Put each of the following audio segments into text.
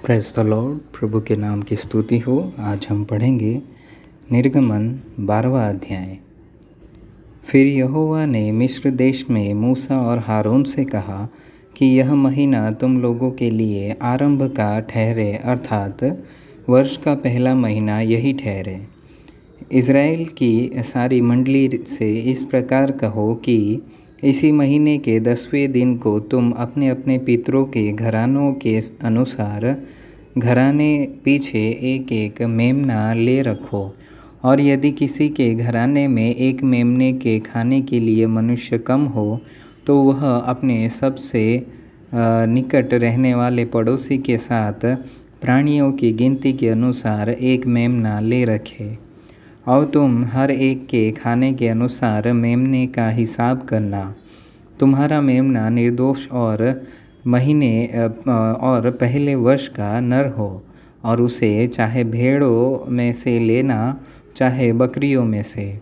Praise the Lord. प्रभु के नाम की स्तुति हो। आज हम पढ़ेंगे निर्गमन 12वां अध्याय। फिर यहोवा ने मिस्र देश में मूसा और हारून से कहा कि यह महीना तुम लोगों के लिए आरंभ का ठहरे, अर्थात वर्ष का पहला महीना यही ठहरे। इज़राइल की सारी मंडली से इस प्रकार कहो कि इसी महीने के 10वें दिन को तुम अपने अपने पितरों के घरानों के अनुसार घराने पीछे एक एक मेमना ले रखो। और यदि किसी के घराने में एक मेमने के खाने के लिए मनुष्य कम हो, तो वह अपने सबसे निकट रहने वाले पड़ोसी के साथ प्राणियों की गिनती के अनुसार एक मेमना ले रखे। और तुम हर एक के खाने के अनुसार मेमने का हिसाब करना। तुम्हारा मेमना निर्दोष और महीने और पहले वर्ष का नर हो, और उसे चाहे भेड़ों में से लेना चाहे बकरियों में से।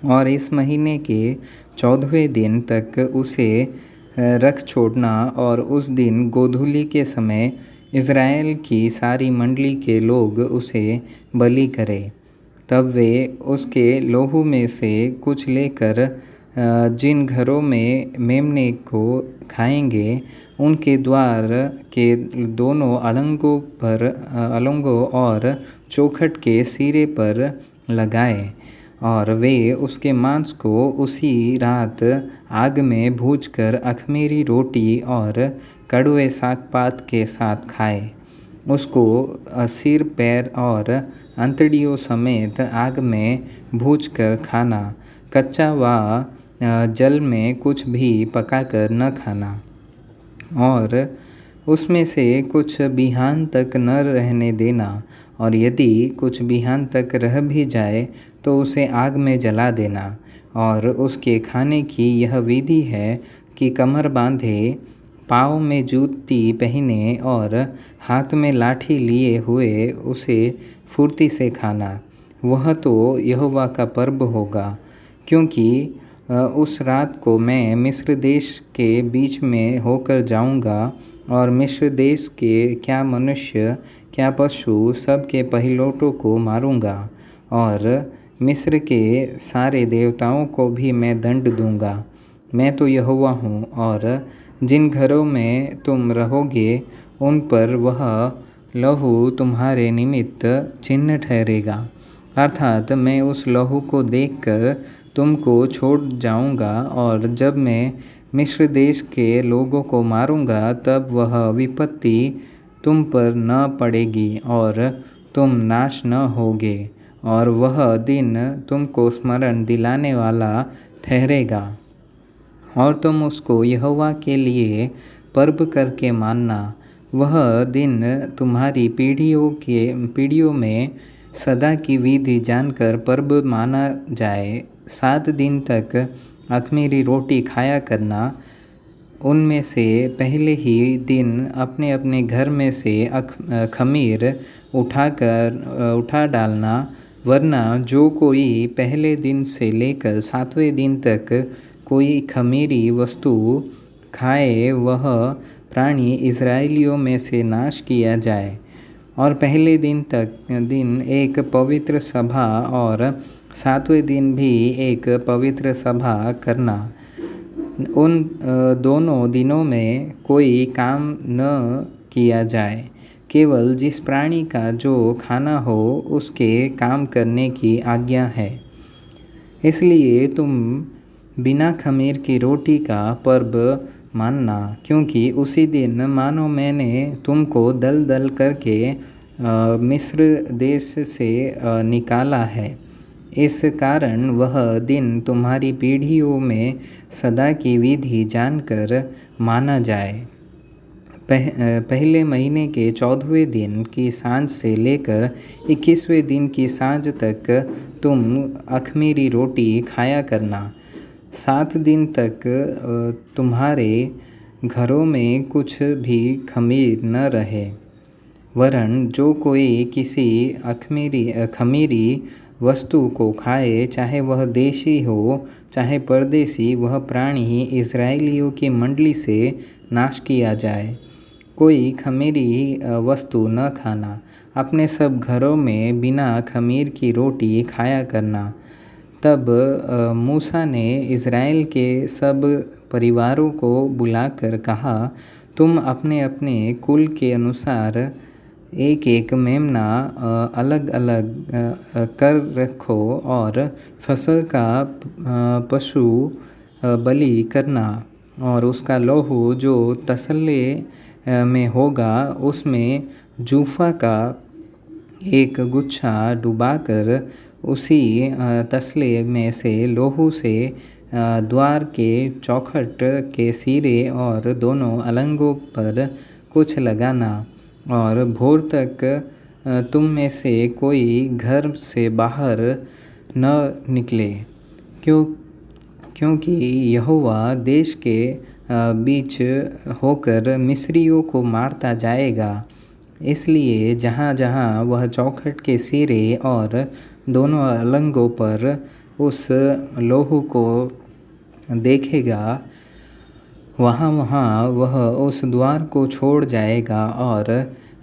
और इस महीने के 14वें दिन तक उसे रख छोड़ना, और उस दिन गोधूली के समय इज़राइल की सारी मंडली के लोग उसे बलि करें। तब वे उसके लोहू में से कुछ लेकर जिन घरों में मेमने को खाएंगे, उनके द्वार के दोनों अलंगों और चौखट के सिरे पर लगाएं। और वे उसके मांस को उसी रात आग में भूनकर अख़मीरी रोटी और कड़वे सागपात के साथ खाएं। उसको सिर, पैर और अंतड़ियों समेत आग में भूनकर खाना। कच्चा व जल में कुछ भी पकाकर न खाना। और उसमें से कुछ बिहान तक न रहने देना। और यदि कुछ बिहान तक रह भी जाए तो उसे आग में जला देना। और उसके खाने की यह विधि है कि कमर बांधे, पाँव में जूती पहने और हाथ में लाठी लिए हुए उसे फुर्ती से खाना। वह तो यहोवा का पर्व होगा, क्योंकि उस रात को मैं मिस्र देश के बीच में होकर जाऊंगा, और मिस्र देश के क्या मनुष्य क्या पशु सब के पहिलौठों को मारूंगा। और मिस्र के सारे देवताओं को भी मैं दंड दूंगा। मैं तो यहोवा हूँ। और जिन घरों में तुम रहोगे उन पर वह लहू तुम्हारे निमित्त चिन्ह ठहरेगा, अर्थात मैं उस लहू को देखकर तुमको छोड़ जाऊंगा। और जब मैं मिस्र देश के लोगों को मारूंगा, तब वह विपत्ति तुम पर न पड़ेगी और तुम नाश न होगे। और वह दिन तुमको स्मरण दिलाने वाला ठहरेगा, और तुम उसको यहोवा के लिए पर्व करके मानना। वह दिन तुम्हारी पीढ़ियों में सदा की विधि जानकर पर्व माना जाए। 7 दिन तक अख़मीरी रोटी खाया करना। उनमें से पहले ही दिन अपने अपने घर में से खमीर उठा डालना, वरना जो कोई पहले दिन से लेकर 7वें दिन तक कोई खमीरी वस्तु खाए, वह प्राणी इज़राइलियों में से नाश किया जाए। और पहले दिन एक पवित्र सभा, और 7वें दिन भी एक पवित्र सभा करना। उन दोनों दिनों में कोई काम न किया जाए, केवल जिस प्राणी का जो खाना हो उसके काम करने की आज्ञा है। इसलिए तुम बिना खमीर की रोटी का पर्व मानना, क्योंकि उसी दिन मानो मैंने तुमको दल दल करके मिस्र देश से निकाला है। इस कारण वह दिन तुम्हारी पीढ़ियों में सदा की विधि जानकर माना जाए। पहले महीने के 14वें दिन की सांझ से लेकर 21वें दिन की सांझ तक तुम अख़मीरी रोटी खाया करना। 7 दिन तक तुम्हारे घरों में कुछ भी खमीर न रहे, वरन जो कोई किसी खमीरी वस्तु को खाए, चाहे वह देशी हो चाहे परदेशी, वह प्राणी इज़राइलियों की मंडली से नाश किया जाए। कोई खमीरी वस्तु न खाना, अपने सब घरों में बिना खमीर की रोटी खाया करना। तब मूसा ने इज़राइल के सब परिवारों को बुलाकर कहा, तुम अपने अपने कुल के अनुसार एक एक मेमना अलग अलग कर रखो और फसल का पशु बलि करना, और उसका लहू जो तसल्ले में होगा उसमें जूफा का एक गुच्छा डुबाकर उसी तसले में से लहू से द्वार के चौखट के सिरे और दोनों अलंगों पर कुछ लगाना। और भोर तक तुम में से कोई घर से बाहर न निकले, क्योंकि यहोवा देश के बीच होकर मिस्रियों को मारता जाएगा। इसलिए जहाँ जहाँ वह चौखट के सिरे और दोनों अलंगों पर उस लहू को देखेगा, वहाँ वहाँ वह उस द्वार को छोड़ जाएगा और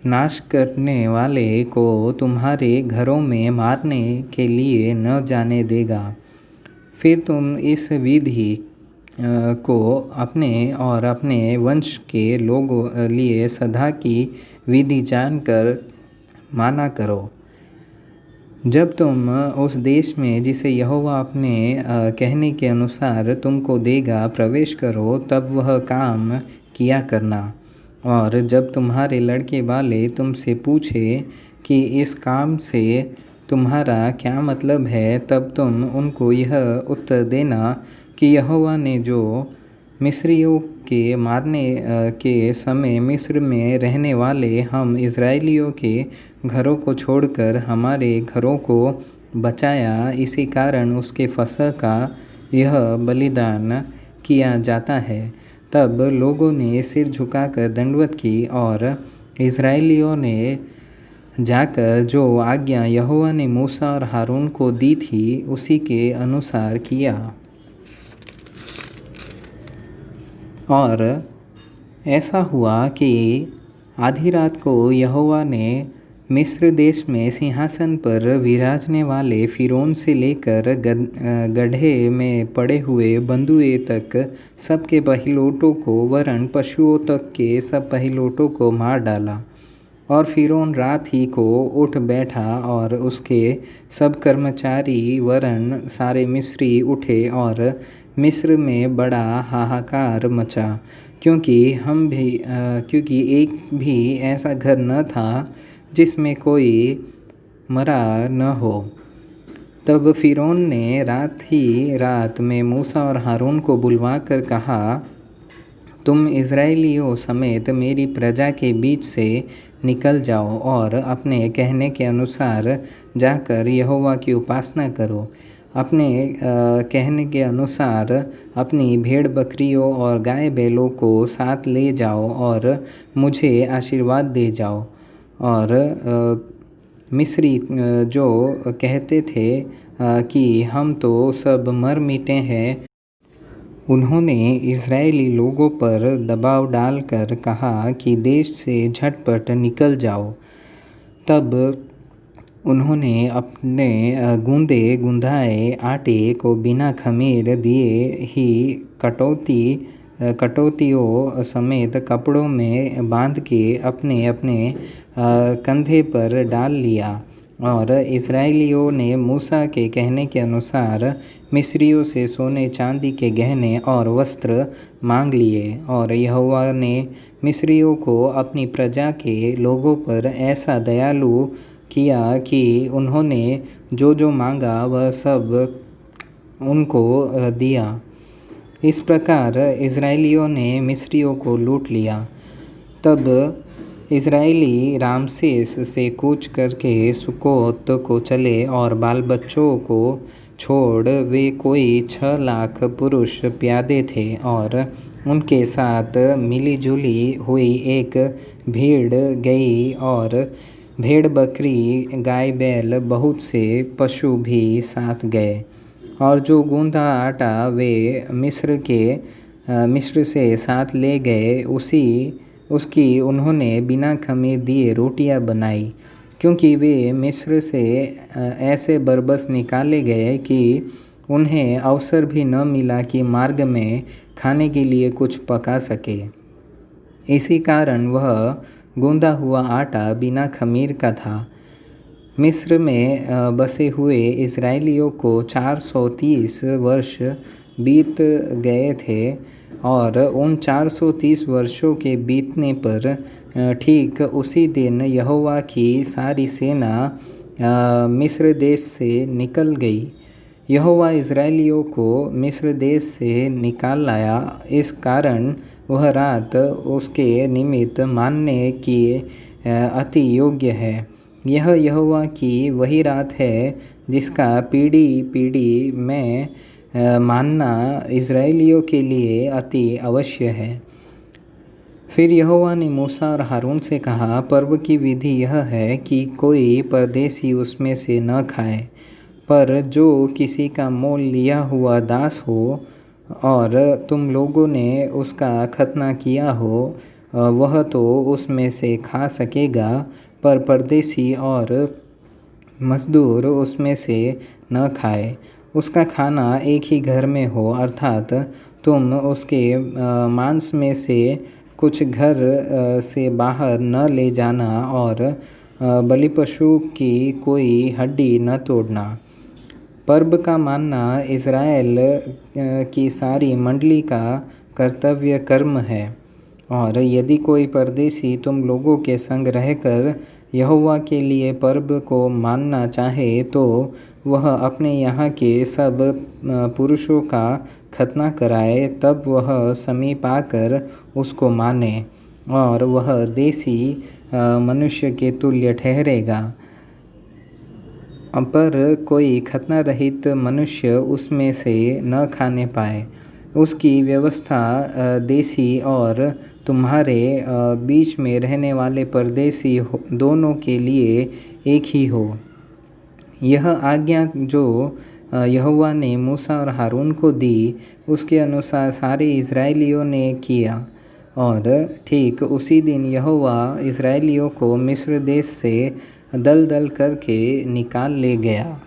नाश करने वाले को तुम्हारे घरों में मारने के लिए न जाने देगा। फिर तुम इस विधि को अपने और अपने वंश के लोगों लिए सदा की विधि जानकर माना करो। जब तुम उस देश में जिसे यहोवा अपने कहने के अनुसार तुमको देगा प्रवेश करो, तब वह काम किया करना। और जब तुम्हारे लड़के वाले तुमसे पूछे कि इस काम से तुम्हारा क्या मतलब है, तब तुम उनको यह उत्तर देना कि यहोवा ने जो मिस्रियों के मारने के समय मिस्र में रहने वाले हम इज़राइलियों के घरों को छोड़कर हमारे घरों को बचाया, इसी कारण उसके फसल का यह बलिदान किया जाता है। तब लोगों ने सिर झुकाकर दंडवत की और इज़राइलियों ने जाकर जो आज्ञा यहोवा ने मूसा और हारून को दी थी उसी के अनुसार किया। और ऐसा हुआ कि आधी रात को यहोवा ने मिस्र देश में सिंहासन पर विराजने वाले फ़िरौन से लेकर गड्ढे में पड़े हुए बंधुए तक सबके पहिलौठों को वरन पशुओं तक के सब पहिलौठों को मार डाला। और फ़िरौन रात ही को उठ बैठा और उसके सब कर्मचारी वरन सारे मिस्री उठे और मिस्र में बड़ा हाहाकार मचा, क्योंकि एक भी ऐसा घर न था जिसमें कोई मरा न हो। तब फ़िरौन ने रात में मूसा और हारून को बुलवाकर कहा, तुम इज़राइलियों समेत मेरी प्रजा के बीच से निकल जाओ और अपने कहने के अनुसार जाकर यहोवा की उपासना करो। अपने कहने के अनुसार अपनी भेड़ बकरियों और गाय बैलों को साथ ले जाओ और मुझे आशीर्वाद दे जाओ। और मिस्री जो कहते थे कि हम तो सब मर मिटे हैं, उन्होंने इज़राइली लोगों पर दबाव डालकर कहा कि देश से झटपट निकल जाओ। तब उन्होंने अपने गूंदे गुंदाए आटे को बिना खमीर दिए ही कटौतियों समेत कपड़ों में बांध के अपने अपने कंधे पर डाल लिया। और इज़राइलियों ने मूसा के कहने के अनुसार मिस्रियों से सोने चांदी के गहने और वस्त्र मांग लिए। और यहोवा ने मिस्रियों को अपनी प्रजा के लोगों पर ऐसा दयालु किया कि उन्होंने जो जो मांगा वह सब उनको दिया। इस प्रकार इज़राइलियों ने मिस्रियों को लूट लिया। तब इज़राइली रामसेस से कूच करके सुकोत को चले और बाल बच्चों को छोड़ वे कोई 6 लाख पुरुष प्यादे थे। और उनके साथ मिली जुली हुई एक भीड़ गई और भेड़ बकरी गाय बैल बहुत से पशु भी साथ गए। और जो गूंदा आटा वे मिस्र से साथ ले गए उसी उसकी उन्होंने बिना खमीर दिए रोटियां बनाई, क्योंकि वे मिस्र से ऐसे बरबस निकाले गए कि उन्हें अवसर भी न मिला कि मार्ग में खाने के लिए कुछ पका सके। इसी कारण वह गूंदा हुआ आटा बिना खमीर का था। मिस्र में बसे हुए इजरायलियों को 430 वर्ष बीत गए थे और उन 430 वर्षों के बीतने पर ठीक उसी दिन यहोवा की सारी सेना मिस्र देश से निकल गई। यहोवा इजरायलियों को मिस्र देश से निकाल लाया, इस कारण वह रात उसके निमित्त मानने की अति योग्य है। यह यहोवा की वही रात है जिसका पीढ़ी पीढ़ी में मानना इजरायलियों के लिए अति अवश्य है। फिर यहोवा ने मूसा और हारून से कहा, पर्व की विधि यह है कि कोई परदेशी उसमें से न खाए, पर जो किसी का मोल लिया हुआ दास हो और तुम लोगों ने उसका खतना किया हो, वह तो उसमें से खा सकेगा, पर परदेशी और मजदूर उसमें से न खाए। उसका खाना एक ही घर में हो, अर्थात तुम उसके मांस में से कुछ घर से बाहर न ले जाना और बलिपशु की कोई हड्डी न तोड़ना। पर्व का मानना इज़राइल की सारी मंडली का कर्तव्य कर्म है। और यदि कोई परदेशी तुम लोगों के संग रहकर यहोवा के लिए पर्व को मानना चाहे, तो वह अपने यहाँ के सब पुरुषों का खतना कराए, तब वह समीप आकर उसको माने और वह देशी मनुष्य के तुल्य ठहरेगा। पर कोई खतना रहित मनुष्य उसमें से न खाने पाए। उसकी व्यवस्था देशी और तुम्हारे बीच में रहने वाले परदेशी दोनों के लिए एक ही हो। यह आज्ञा जो यहोवा ने मूसा और हारून को दी, उसके अनुसार सारे इजरायलियों ने किया। और ठीक उसी दिन यहोवा इजरायलियों को मिस्र देश से दल दल करके निकाल ले गया।